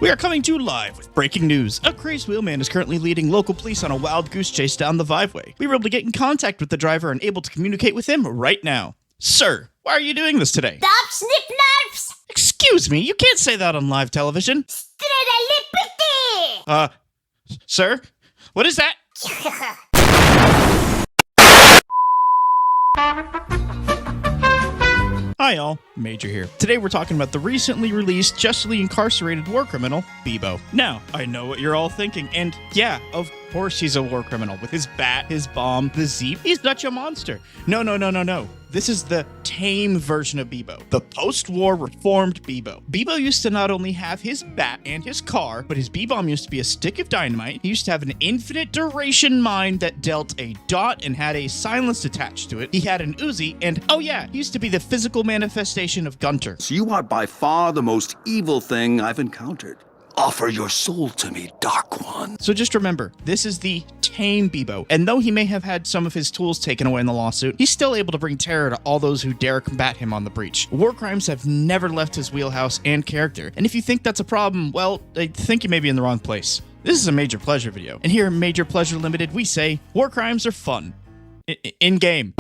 We are coming to you live with breaking news. A crazed wheelman is currently leading local police on a wild goose chase down the Viveway. We were able to get in contact with the driver and able to communicate with him right now. Sir, why are you doing this today? Stop snip nerves! Excuse me, you can't say that on live television. Sir? What is that? Hi all, Major here. Today we're talking about the recently released, justly incarcerated war criminal, Bibo. Now, I know what you're all thinking, and yeah, of course he's a war criminal. With his bat, his bomb, the Zeps, he's such a monster. No. This is the tame version of Bibo. The post-war reformed Bibo. Bibo used to not only have his bat and his car, but his B-bomb used to be a stick of dynamite. He used to have an infinite duration mine that dealt a dot and had a silence attached to it. He had an Uzi, and oh yeah, he used to be the physical manifestation of Gunter. So you are by far the most evil thing I've encountered. Offer your soul to me, Dark One. So just remember, this is the tame Bibo, and though he may have had some of his tools taken away in the lawsuit, he's still able to bring terror to all those who dare combat him on the breach. War crimes have never left his wheelhouse and character, and if you think that's a problem, well, I think you may be in the wrong place. This is a Major Pleasure video, and here at Major Pleasure Limited, we say, war crimes are fun. In-game.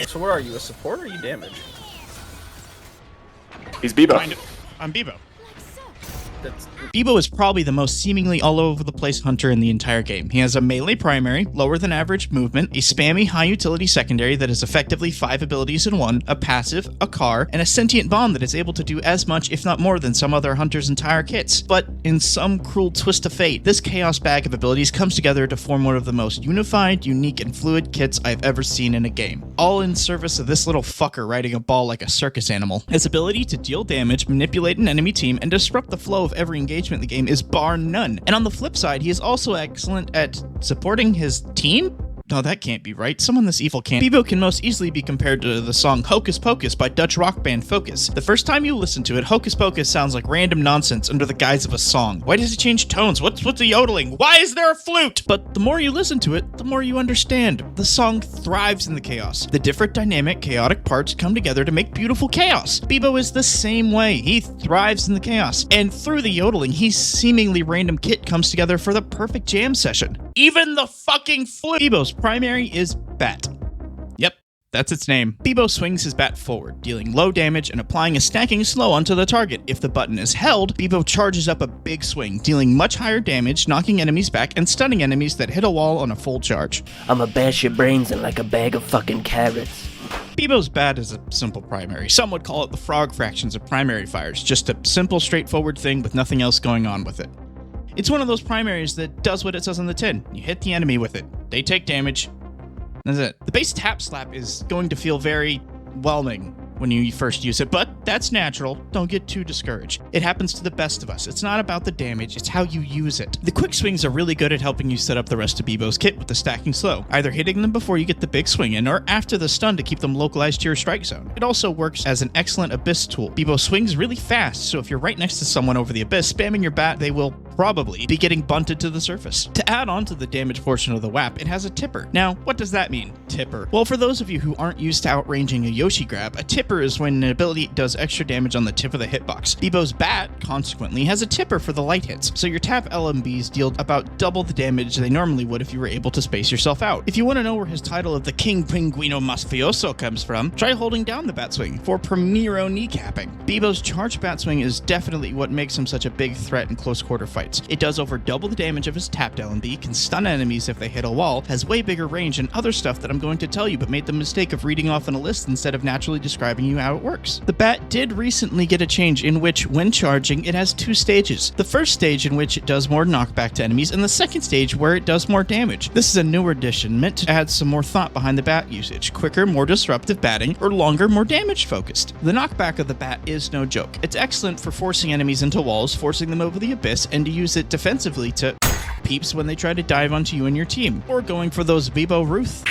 So where are you, a support or are you damage? He's Bibo. I'm Bibo. That's... Bibo is probably the most seemingly all over the place hunter in the entire game. He has a melee primary, lower than average movement, a spammy high utility secondary that is effectively 5 abilities in one, a passive, a car, and a sentient bomb that is able to do as much if not more than some other hunter's entire kits. But in some cruel twist of fate, this chaos bag of abilities comes together to form one of the most unified, unique, and fluid kits I've ever seen in a game. All in service of this little fucker riding a ball like a circus animal. His ability to deal damage, manipulate an enemy team, and disrupt the flow of every engagement in the game is bar none. And on the flip side, he is also excellent at supporting his team? No, that can't be right. Someone this evil can't. Bibo can most easily be compared to the song Hocus Pocus by Dutch rock band Focus. The first time you listen to it, Hocus Pocus sounds like random nonsense under the guise of a song. Why does it change tones? What's the yodeling? Why is there a flute? But the more you listen to it, the more you understand. The song thrives in the chaos. The different dynamic, chaotic parts come together to make beautiful chaos. Bibo is the same way. He thrives in the chaos. And through the yodeling, his seemingly random kit comes together for the perfect jam session. Even the fucking flute. Bibo's primary is bat. Yep, that's its name. Bibo swings his bat forward, dealing low damage and applying a stacking slow onto the target. If the button is held, Bibo charges up a big swing, dealing much higher damage, knocking enemies back and stunning enemies that hit a wall on a full charge. I'ma bash your brains in like a bag of fucking carrots. Bibo's bat is a simple primary. Some would call it the frog fractions of primary fires, just a simple, straightforward thing with nothing else going on with it. It's one of those primaries that does what it says on the tin. You hit the enemy with it. They take damage. That's it. The base tap slap is going to feel very whelming when you first use it, but that's natural. Don't get too discouraged. It happens to the best of us. It's not about the damage, it's how you use it. The quick swings are really good at helping you set up the rest of Bibo's kit with the stacking slow, either hitting them before you get the big swing in or after the stun to keep them localized to your strike zone. It also works as an excellent abyss tool. Bibo swings really fast, so if you're right next to someone over the abyss, spamming your bat, they will probably be getting bunted to the surface. To add on to the damage portion of the WAP, it has a tipper. Now, what does that mean? Tipper. Well, for those of you who aren't used to outranging a Yoshi grab, a tipper is when an ability does extra damage on the tip of the hitbox. Bibo's bat, consequently, has a tipper for the light hits, so your tap LMBs deal about double the damage they normally would if you were able to space yourself out. If you want to know where his title of the King Pinguino Mafioso comes from, try holding down the bat swing for Primero kneecapping. Bibo's charged bat swing is definitely what makes him such a big threat in close quarter fights. It does over double the damage of his tapped LMB, can stun enemies if they hit a wall, has way bigger range, and other stuff that I'm going to tell you but made the mistake of reading off on a list instead of naturally describing you how it works. The bat did recently get a change in which, when charging, it has two stages. The first stage in which it does more knockback to enemies, and the second stage where it does more damage. This is a newer addition meant to add some more thought behind the bat usage. Quicker, more disruptive batting, or longer, more damage focused. The knockback of the bat is no joke. It's excellent for forcing enemies into walls, forcing them over the abyss, and to use it defensively to peeps when they try to dive onto you and your team, or going for those Bibo Ruth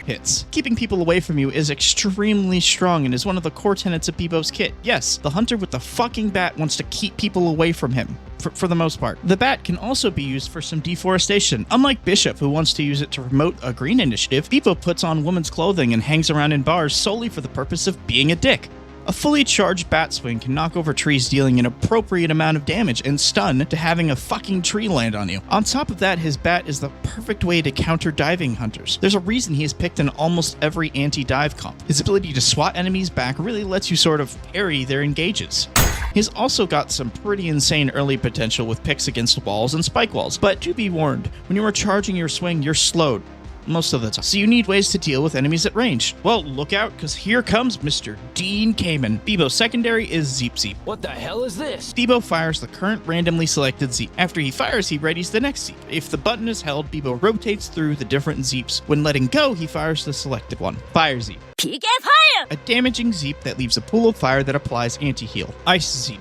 hits. Keeping people away from you is extremely strong and is one of the core tenets of Bibo's kit. Yes, the hunter with the fucking bat wants to keep people away from him. For the most part. The bat can also be used for some deforestation. Unlike Bishop, who wants to use it to promote a green initiative, Bibo puts on women's clothing and hangs around in bars solely for the purpose of being a dick. A fully charged bat swing can knock over trees, dealing an appropriate amount of damage and stun to having a fucking tree land on you. On top of that, his bat is the perfect way to counter diving hunters. There's a reason he is picked in almost every anti-dive comp. His ability to swat enemies back really lets you sort of parry their engages. He's also got some pretty insane early potential with picks against walls and spike walls, but do be warned, when you are charging your swing, you're slowed most of the time, so you need ways to deal with enemies at range. Well, look out, because here comes Mr. Dean Kamen. Bibo's secondary is Zeep Zeep. What the hell is this? Bibo fires the current randomly selected Zeep. After he fires, he readies the next Zeep. If the button is held, Bibo rotates through the different Zeeps. When letting go, he fires the selected one. Fire Zeep. PK fire! A damaging Zeep that leaves a pool of fire that applies anti-heal. Ice Zeep.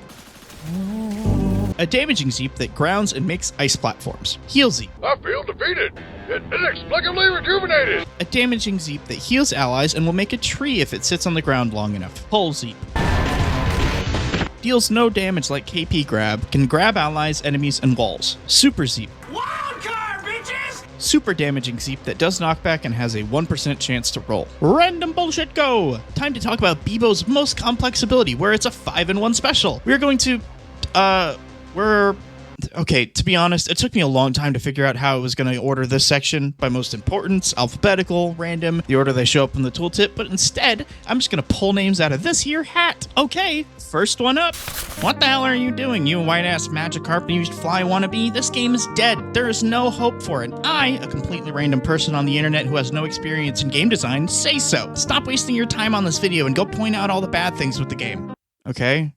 A damaging Zeep that grounds and makes ice platforms. Heal Zeep. I feel defeated, yet inexplicably rejuvenated. A damaging Zeep that heals allies and will make a tree if it sits on the ground long enough. Hull Zeep. Deals no damage like KP Grab, can grab allies, enemies, and walls. Super Zeep. Wildcard, bitches! Super damaging Zeep that does knockback and has a 1% chance to roll. Random bullshit go! Time to talk about Bibo's most complex ability, where it's a 5-in-1 special. We're going to, okay, to be honest, it took me a long time to figure out how I was going to order this section by most importance, alphabetical, random, the order they show up in the tooltip, but instead, I'm just going to pull names out of this here hat. Okay, first one up. What the hell are you doing, you white-ass Magikarp-used fly wannabe? This game is dead. There is no hope for it. I, a completely random person on the internet who has no experience in game design, say so. Stop wasting your time on this video and go point out all the bad things with the game. Okay?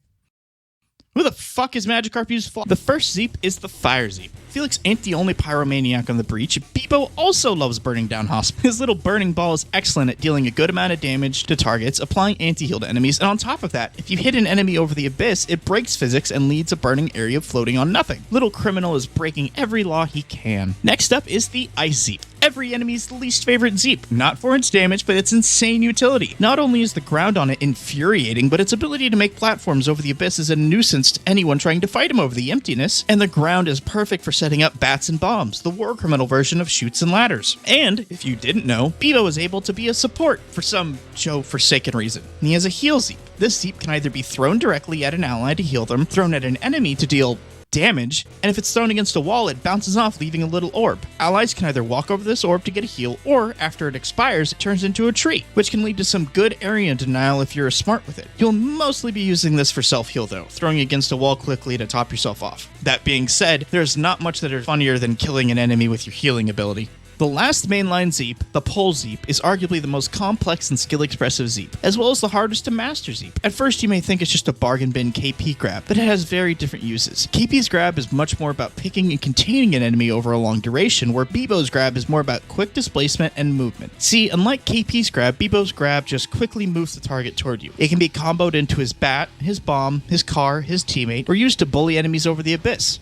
Who the fuck is Magikarp used for? The first Zeep is the Fire Zeep. Felix ain't the only pyromaniac on the breach. Bibo also loves burning down hospitals. His little burning ball is excellent at dealing a good amount of damage to targets, applying anti-heal to enemies, and on top of that, if you hit an enemy over the abyss, it breaks physics and leads a burning area floating on nothing. Little criminal is breaking every law he can. Next up is the Ice Zeep. Every enemy's least favorite Zeep, not for its damage, but its insane utility. Not only is the ground on it infuriating, but its ability to make platforms over the abyss is a nuisance to anyone trying to fight him over the emptiness, and the ground is perfect for setting up bats and bombs, the war criminal version of chutes and ladders. And, if you didn't know, Bibo is able to be a support for some Joe-forsaken reason. He has a heal Zeep. This Zeep can either be thrown directly at an ally to heal them, thrown at an enemy to deal damage, and if it's thrown against a wall, it bounces off, leaving a little orb. Allies can either walk over this orb to get a heal, or after it expires, it turns into a tree, which can lead to some good area denial if you're smart with it. You'll mostly be using this for self-heal though, throwing against a wall quickly to top yourself off. That being said, there's not much that are funnier than killing an enemy with your healing ability. The last mainline Zeep, the Pole Zeep, is arguably the most complex and skill-expressive Zeep, as well as the hardest to master Zeep. At first, you may think it's just a bargain bin KP grab, but it has very different uses. KP's grab is much more about picking and containing an enemy over a long duration, where Bibo's grab is more about quick displacement and movement. See, unlike KP's grab, Bibo's grab just quickly moves the target toward you. It can be comboed into his bat, his bomb, his car, his teammate, or used to bully enemies over the abyss.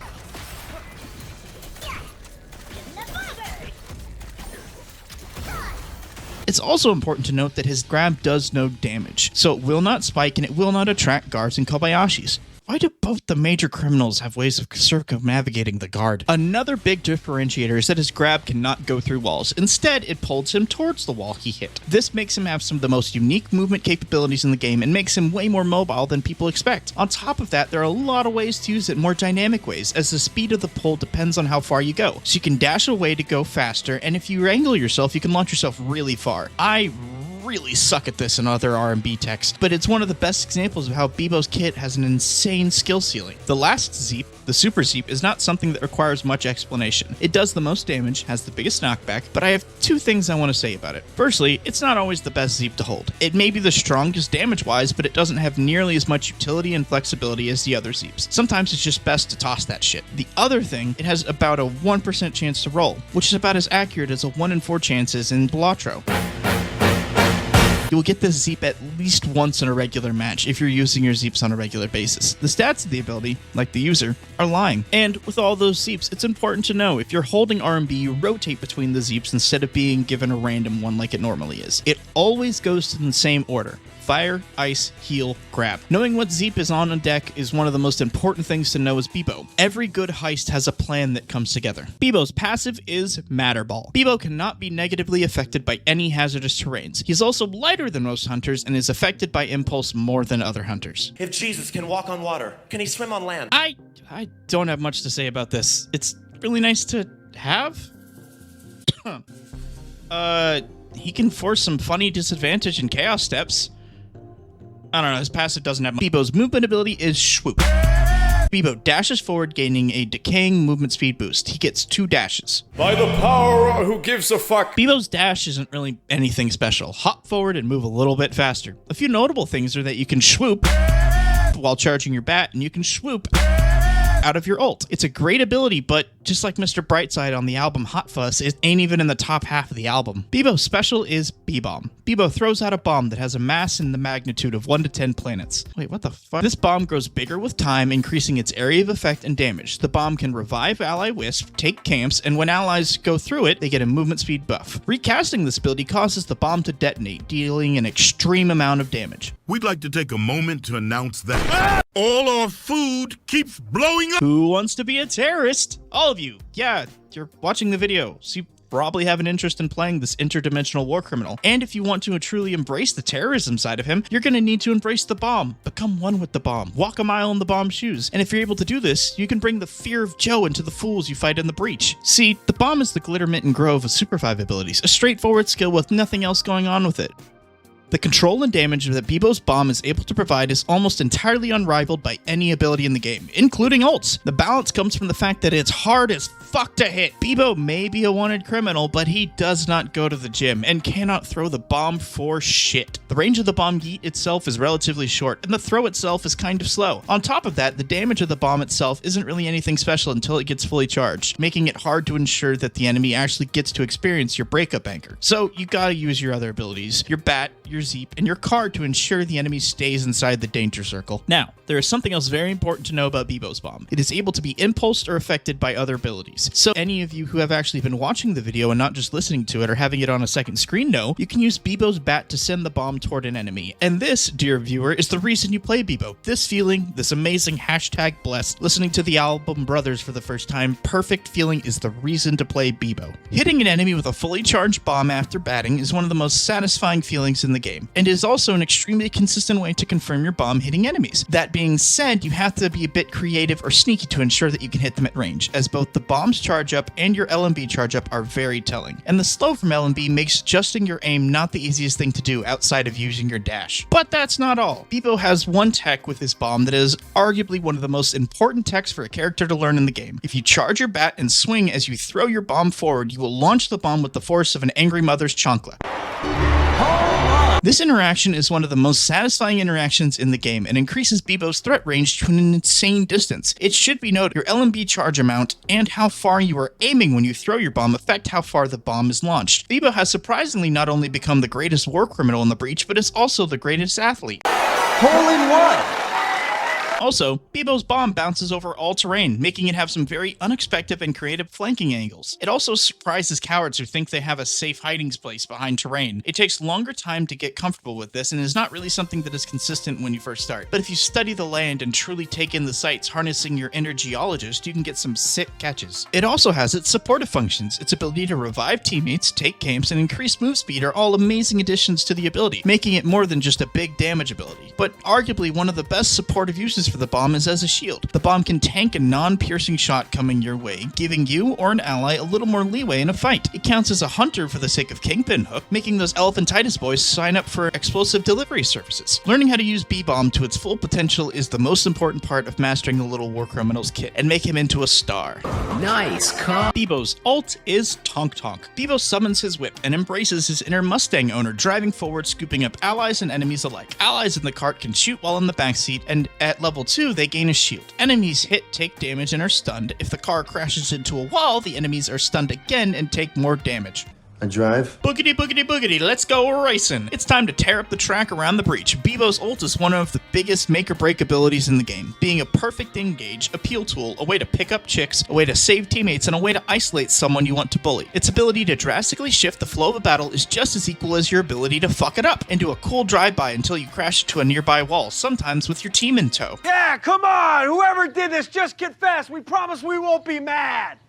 It's also important to note that his grab does no damage, so it will not spike and it will not attract guards and Kobayashis. Why do both the major criminals have ways of circumnavigating the guard? Another big differentiator is that his grab cannot go through walls. Instead, it pulls him towards the wall he hit. This makes him have some of the most unique movement capabilities in the game and makes him way more mobile than people expect. On top of that, there are a lot of ways to use it in more dynamic ways, as the speed of the pull depends on how far you go. So you can dash away to go faster, and if you angle yourself, you can launch yourself really far. I really suck at this in other R&B techs, but it's one of the best examples of how Bibo's kit has an insane skill ceiling. The last Zeep, the Super Zeep, is not something that requires much explanation. It does the most damage, has the biggest knockback, but I have two things I want to say about it. Firstly, it's not always the best Zeep to hold. It may be the strongest damage-wise, but it doesn't have nearly as much utility and flexibility as the other Zeeps. Sometimes it's just best to toss that shit. The other thing, it has about a 1% chance to roll, which is about as accurate as a 1 in 4 chances in Blotro. You will get this Zeep at least once in a regular match if you're using your Zeeps on a regular basis. The stats of the ability, like the user, are lying. And with all those Zeeps, it's important to know if you're holding R&B, you rotate between the Zeeps instead of being given a random one like it normally is. It always goes in the same order. Fire, ice, heal, grab. Knowing what Zeep is on a deck is one of the most important things to know as Bibo. Every good heist has a plan that comes together. Bibo's passive is Matter Ball. Bibo cannot be negatively affected by any hazardous terrains. He's also lighter than most hunters and is affected by impulse more than other hunters. If Jesus can walk on water, can he swim on land? I don't have much to say about this. It's really nice to have. He can force some funny disadvantage in chaos steps. I don't know, his passive doesn't have much. Bibo's movement ability is Swoop. Bibo dashes forward, gaining a decaying movement speed boost. He gets 2 dashes. By the power, who gives a fuck? Bibo's dash isn't really anything special. Hop forward and move a little bit faster. A few notable things are that you can swoop while charging your bat, and you can swoop out of your ult. It's a great ability, but just like Mr. Brightside on the album Hot Fuss, it ain't even in the top half of the album. Bibo's special is Bbomb. Bibo throws out a bomb that has a mass in the magnitude of 1 to 10 planets. Wait, what the fuck? This bomb grows bigger with time, increasing its area of effect and damage. The bomb can revive ally wisp, take camps, and when allies go through it, they get a movement speed buff. Recasting this ability causes the bomb to detonate, dealing an extreme amount of damage. We'd like to take a moment to announce that all our food keeps blowing up. Who wants to be a terrorist? All of you. Yeah, you're watching the video, so you probably have an interest in playing this interdimensional war criminal. And if you want to truly embrace the terrorism side of him, you're going to need to embrace the bomb. Become one with the bomb. Walk a mile in the bomb's shoes. And if you're able to do this, you can bring the fear of Joe into the fools you fight in the breach. See, the bomb is the Glittermint and Grove of Supervive abilities, a straightforward skill with nothing else going on with it. The control and damage that Bibo's bomb is able to provide is almost entirely unrivaled by any ability in the game, including ults. The balance comes from the fact that it's hard as fuck to hit. Bibo may be a wanted criminal, but he does not go to the gym and cannot throw the bomb for shit. The range of the bomb yeet itself is relatively short, and the throw itself is kind of slow. On top of that, the damage of the bomb itself isn't really anything special until it gets fully charged, making it hard to ensure that the enemy actually gets to experience your breakup anchor. So you gotta use your other abilities, your bat, your Zeep, and your card to ensure the enemy stays inside the danger circle. Now, there is something else very important to know about Bibo's bomb. It is able to be impulsed or affected by other abilities. So any of you who have actually been watching the video and not just listening to it or having it on a second screen know, you can use Bibo's bat to send the bomb toward an enemy. And this, dear viewer, is the reason you play Bibo. This feeling, this amazing #blessed, listening to the album Brothers for the first time, perfect feeling is the reason to play Bibo. Hitting an enemy with a fully charged bomb after batting is one of the most satisfying feelings in the game, and is also an extremely consistent way to confirm your bomb hitting enemies. That being said, you have to be a bit creative or sneaky to ensure that you can hit them at range, as both the bomb's charge up and your LMB charge up are very telling, and the slow from LMB makes adjusting your aim not the easiest thing to do outside of using your dash. But that's not all. Bibo has one tech with his bomb that is arguably one of the most important techs for a character to learn in the game. If you charge your bat and swing as you throw your bomb forward, you will launch the bomb with the force of an angry mother's chancla. This interaction is one of the most satisfying interactions in the game and increases Bibo's threat range to an insane distance. It should be noted your LMB charge amount and how far you are aiming when you throw your bomb affect how far the bomb is launched. Bibo has surprisingly not only become the greatest war criminal in the breach, but is also the greatest athlete. Hole in one! Also, Bibo's bomb bounces over all terrain, making it have some very unexpected and creative flanking angles. It also surprises cowards who think they have a safe hiding place behind terrain. It takes longer time to get comfortable with this and is not really something that is consistent when you first start. But if you study the land and truly take in the sights, harnessing your inner geologist, you can get some sick catches. It also has its supportive functions. Its ability to revive teammates, take camps, and increase move speed are all amazing additions to the ability, making it more than just a big damage ability. But arguably one of the best supportive uses for the bomb is as a shield. The bomb can tank a non-piercing shot coming your way, giving you or an ally a little more leeway in a fight. It counts as a hunter for the sake of Kingpin Hook, making those elephantitis boys sign up for explosive delivery services. Learning how to use Bbomb to its full potential is the most important part of mastering the Little War Criminals kit and make him into a star. Nice car. Bibo's ult is Tonk. Bibo summons his whip and embraces his inner Mustang owner, driving forward, scooping up allies and enemies alike. Allies in the cart can shoot while in the backseat, and at level 2 they gain a shield. Enemies hit, take damage, and are stunned. If the car crashes into a wall, the enemies are stunned again and take more damage. A drive? Boogity boogity boogity, let's go racing! It's time to tear up the track around the breach. Bibo's ult is one of the biggest make-or-break abilities in the game, being a perfect engage, appeal tool, a way to pick up chicks, a way to save teammates, and a way to isolate someone you want to bully. Its ability to drastically shift the flow of a battle is just as equal as your ability to fuck it up, and do a cool drive-by until you crash into a nearby wall, sometimes with your team in tow. Yeah, come on! Whoever did this, just get fast! We promise we won't be mad!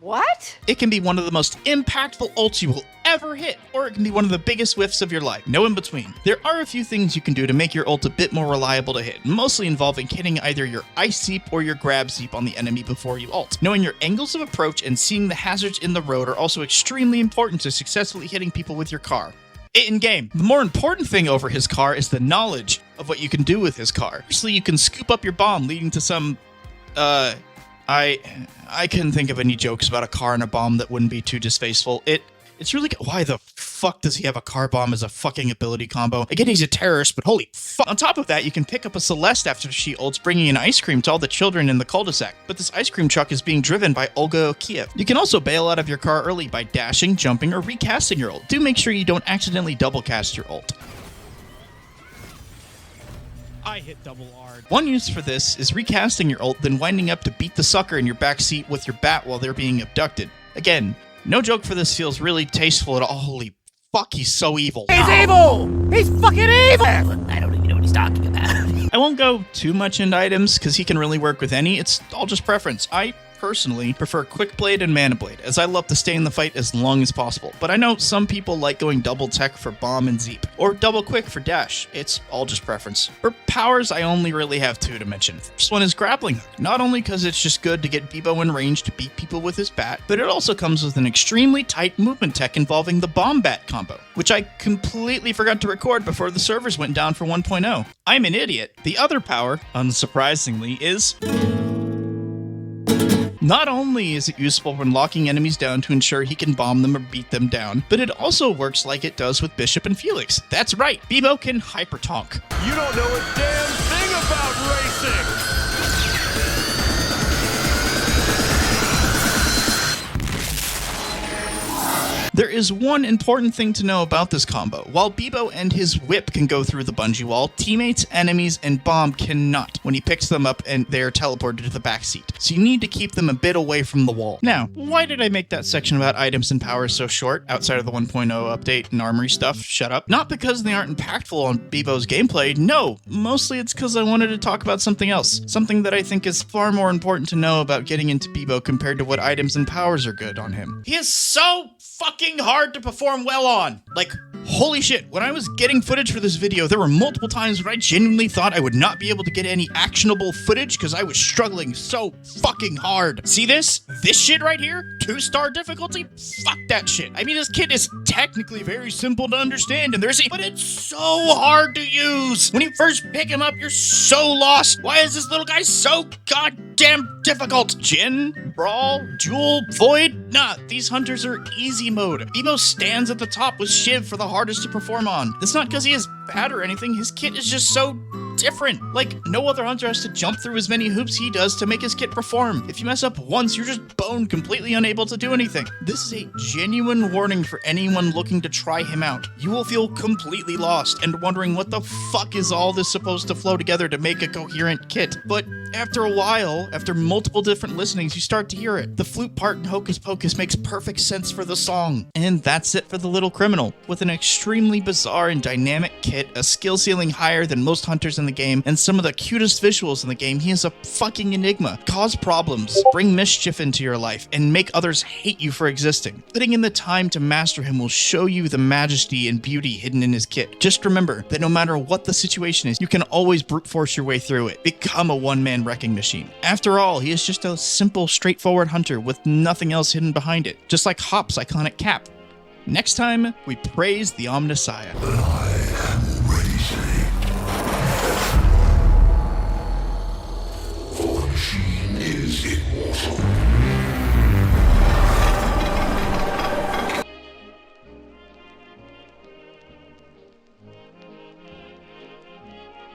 What? It can be one of the most impactful ults you will ever hit, or it can be one of the biggest whiffs of your life. No in between. There are a few things you can do to make your ult a bit more reliable to hit, mostly involving hitting either your ice zeep or your grab zeep on the enemy before you ult. Knowing your angles of approach and seeing the hazards in the road are also extremely important to successfully hitting people with your car. In-game. The more important thing over his car is the knowledge of what you can do with his car. Firstly, you can scoop up your bomb, leading to some, I couldn't think of any jokes about a car and a bomb that wouldn't be too distasteful. It's really good. Why the fuck does he have a car bomb as a fucking ability combo? Again, he's a terrorist, but holy fuck. On top of that, you can pick up a Celeste after she ults, bringing an ice cream to all the children in the cul-de-sac. But this ice cream truck is being driven by Olga Kiev. You can also bail out of your car early by dashing, jumping, or recasting your ult. Do make sure you don't accidentally double cast your ult. I hit double R. One use for this is recasting your ult, then winding up to beat the sucker in your backseat with your bat while they're being abducted. Again, no joke for this feels really tasteful at all. Holy fuck, he's so evil. He's evil! He's fucking evil! I don't even know what he's talking about. I won't go too much into items, because he can really work with any. It's all just preference. I personally prefer Quick Blade and Mana Blade, as I love to stay in the fight as long as possible. But I know some people like going double tech for bomb and zeep, or double quick for dash. It's all just preference. For powers, I only really have two to mention. First one is Grappling Hook, not only because it's just good to get Bibo in range to beat people with his bat, but it also comes with an extremely tight movement tech involving the Bomb Bat combo, which I completely forgot to record before the servers went down for 1.0. I'm an idiot. The other power, unsurprisingly, is... Not only is it useful when locking enemies down to ensure he can bomb them or beat them down, but it also works like it does with Bishop and Felix. That's right, Bibo can Hyper Tonk. You don't know a damn thing about racing! There is one important thing to know about this combo. While Bibo and his whip can go through the bungee wall, teammates, enemies, and Bbomb cannot when he picks them up and they are teleported to the backseat. So you need to keep them a bit away from the wall. Now, why did I make that section about items and powers so short, outside of the 1.0 update and armory stuff? Shut up. Not because they aren't impactful on Bibo's gameplay, no. Mostly it's because I wanted to talk about something else. Something that I think is far more important to know about getting into Bibo compared to what items and powers are good on him. He is so fucking hard to perform well on. Like, holy shit, when I was getting footage for this video, there were multiple times where I genuinely thought I would not be able to get any actionable footage because I was struggling so fucking hard. See this? This shit right here? 2-star difficulty? Fuck that shit. I mean, this kit is technically very simple to understand, and but it's so hard to use. When you first pick him up, you're so lost. Why is this little guy so goddamn difficult? Jin, Brawl, Jewel, Void? Nah, these hunters are easy mode. Bibo stands at the top with Shiv for the hardest to perform on. It's not because he is bad or anything, his kit is just so different. Like, no other hunter has to jump through as many hoops he does to make his kit perform. If you mess up once, you're just boned, completely unable to do anything. This is a genuine warning for anyone looking to try him out. You will feel completely lost and wondering what the fuck is all this supposed to flow together to make a coherent kit. But after a while, after multiple different listenings, you start to hear it. The flute part in Hocus Pocus makes perfect sense for the song. And that's it for the Little Criminal. With an extremely bizarre and dynamic kit, a skill ceiling higher than most hunters in the game, and some of the cutest visuals in the game, he is a fucking enigma. Cause problems, bring mischief into your life, and make others hate you for existing. Putting in the time to master him will show you the majesty and beauty hidden in his kit. Just remember that no matter what the situation is, you can always brute force your way through it. Become a one-man wrecking machine. After all, he is just a simple, straightforward hunter with nothing else hidden behind it, just like Hop's iconic cap. Next time, we praise the Omnissiah. I am ready, Save. For the machine is immortal.